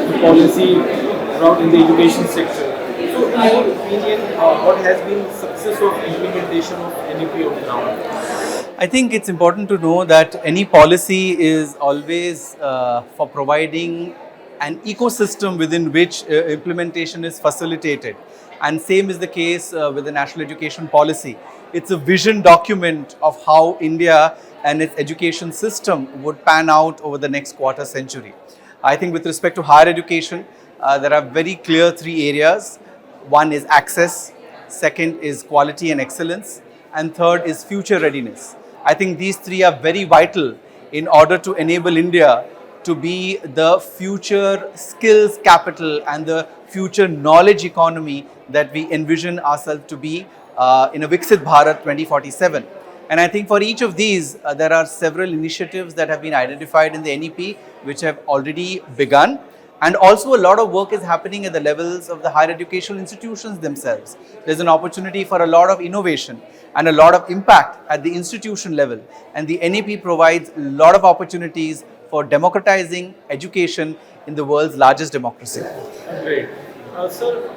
the policy route in the education sector. So, in your opinion, what has been the success of implementation of NEP on ground? I think it's important to know that any policy is always for providing an ecosystem within which implementation is facilitated. And same is the case with the national education policy. It's a vision document of how India and its education system would pan out over the next quarter century. I think with respect to higher education, there are very clear three areas. One is access, second is quality and excellence, and third is future readiness. I think these three are very vital in order to enable India to be the future skills capital and the future knowledge economy that we envision ourselves to be in a Viksit Bharat 2047. And I think for each of these, there are several initiatives that have been identified in the NEP which have already begun. And also a lot of work is happening at the levels of the higher educational institutions themselves. There's an opportunity for a lot of innovation and a lot of impact at the institution level. And the NEP provides a lot of opportunities for democratizing education in the world's largest democracy. Great. Sir,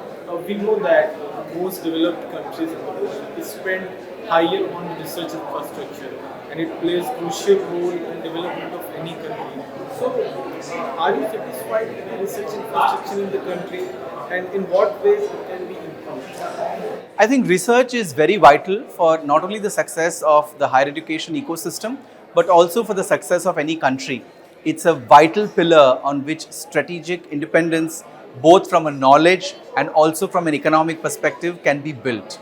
we know that most developed countries in the world spend higher on research infrastructure, and it plays crucial role in development of any country. So, are you satisfied with the research infrastructure in the country, and in what ways it can be improved? I think research is very vital for not only the success of the higher education ecosystem, but also for the success of any country. It's a vital pillar on which strategic independence, both from a knowledge and also from an economic perspective, can be built.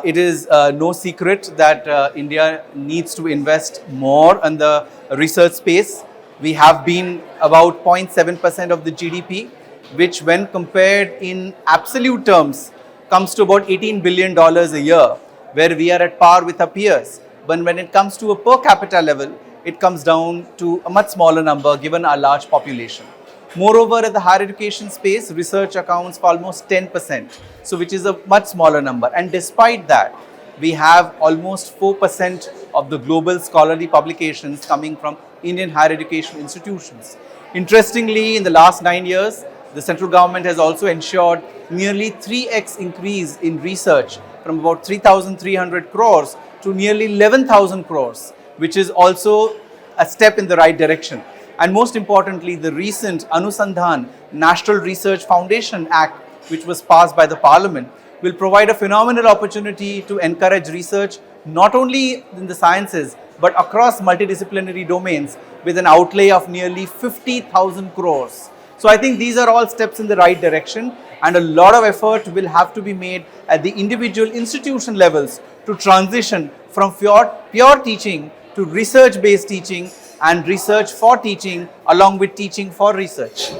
It is no secret that India needs to invest more in the research space. We have been about 0.7% of the GDP, which when compared in absolute terms comes to about $18 billion a year, where we are at par with our peers. But when it comes to a per capita level, it comes down to a much smaller number given our large population. Moreover, at the higher education space, research accounts for almost 10%, so which is a much smaller number. And despite that, we have almost 4% of the global scholarly publications coming from Indian higher education institutions. Interestingly, in the last 9 years, the central government has also ensured nearly 3x increase in research from about 3,300 crores to nearly 11,000 crores, which is also a step in the right direction. And most importantly, the recent Anusandhan National Research Foundation Act, which was passed by the Parliament, will provide a phenomenal opportunity to encourage research not only in the sciences but across multidisciplinary domains with an outlay of nearly 50,000 crores. So I think these are all steps in the right direction, and a lot of effort will have to be made at the individual institution levels to transition from pure teaching to research-based teaching and research for teaching along with teaching for research. So,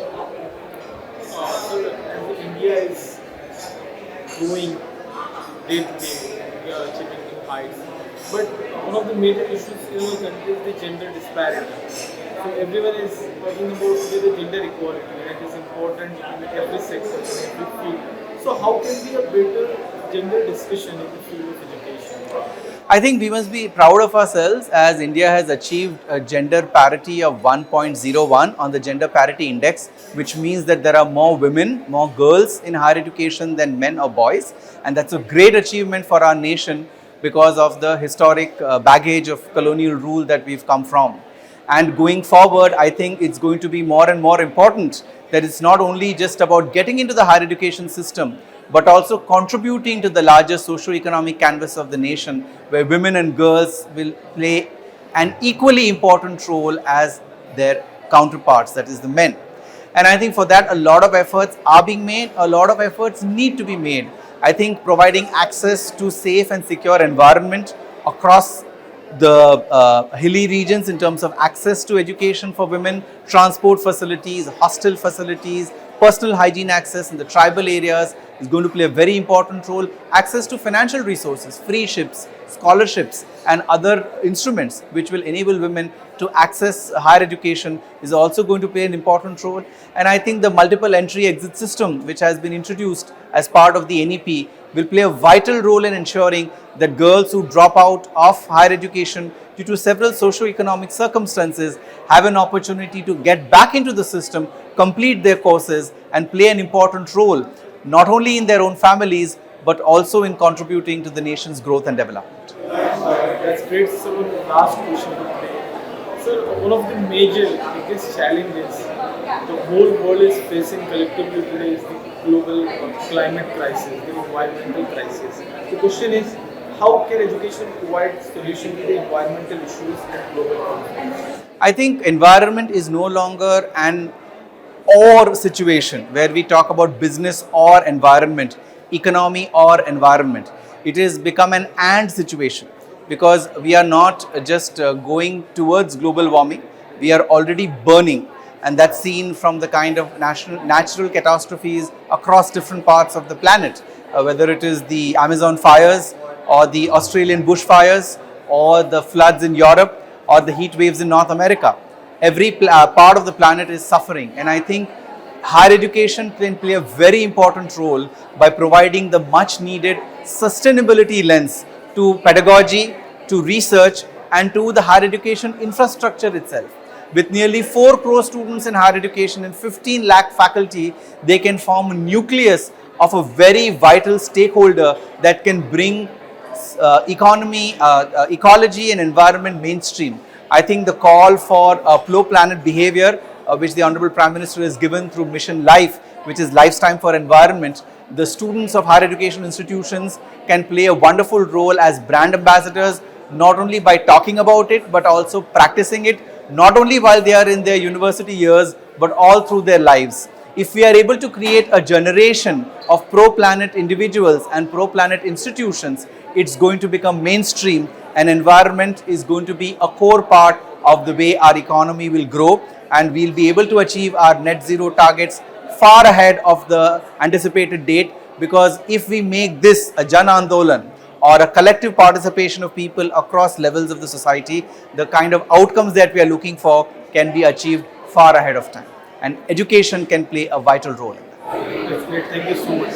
as India is growing day to day, we are achieving new heights. But one of the major issues in our country is the gender disparity. So everyone is talking about the gender equality, and it is important in every sector, in every field. So how can be a better gender discussion in the field of education? I think we must be proud of ourselves as India has achieved a gender parity of 1.01 on the gender parity index, which means that there are more women, more girls in higher education than men or boys. And that's a great achievement for our nation because of the historic baggage of colonial rule that we've come from. And going forward, I think it's going to be more and more important that it's not only just about getting into the higher education system, but also contributing to the larger socio-economic canvas of the nation, where women and girls will play an equally important role as their counterparts, that is the men. And I think for that, a lot of efforts are being made, a lot of efforts need to be made. I think providing access to safe and secure environment across the hilly regions in terms of access to education for women, transport facilities, hostel facilities, personal hygiene access in the tribal areas is going to play a very important role. Access to financial resources, free ships, scholarships and other instruments which will enable women to access higher education is also going to play an important role. And I think the multiple entry exit system which has been introduced as part of the NEP will play a vital role in ensuring that girls who drop out of higher education due to several socio-economic circumstances, have an opportunity to get back into the system, complete their courses, and play an important role, not only in their own families, but also in contributing to the nation's growth and development. That's great. So, last question today. So, one of the major, biggest challenges the whole world is facing collectively today is the global climate crisis, the environmental crisis. The question is, how can education provide solution to the environmental issues and global conflicts? I think environment is no longer an or situation where we talk about business or environment, economy or environment. It has become an and situation because we are not just going towards global warming, we are already burning, and that's seen from the kind of natural catastrophes across different parts of the planet, whether it is the Amazon fires or the Australian bushfires or the floods in Europe or the heat waves in North America. Every part of the planet is suffering, and I think higher education can play a very important role by providing the much needed sustainability lens to pedagogy, to research, and to the higher education infrastructure itself. With nearly 4 crore students in higher education and 15 lakh faculty, they can form a nucleus of a very vital stakeholder that can bring ecology and environment mainstream. I think the call for pro-planet behavior, which the Honorable Prime Minister has given through Mission Life, which is Lifetime for Environment, the students of higher education institutions can play a wonderful role as brand ambassadors, not only by talking about it, but also practicing it, not only while they are in their university years, but all through their lives. If we are able to create a generation of pro-planet individuals and pro-planet institutions, it's going to become mainstream, and environment is going to be a core part of the way our economy will grow, and we'll be able to achieve our net zero targets far ahead of the anticipated date, because if we make this a Jan Andolan or a collective participation of people across levels of the society, the kind of outcomes that we are looking for can be achieved far ahead of time. And education can play a vital role in that. That's great. Thank you so much.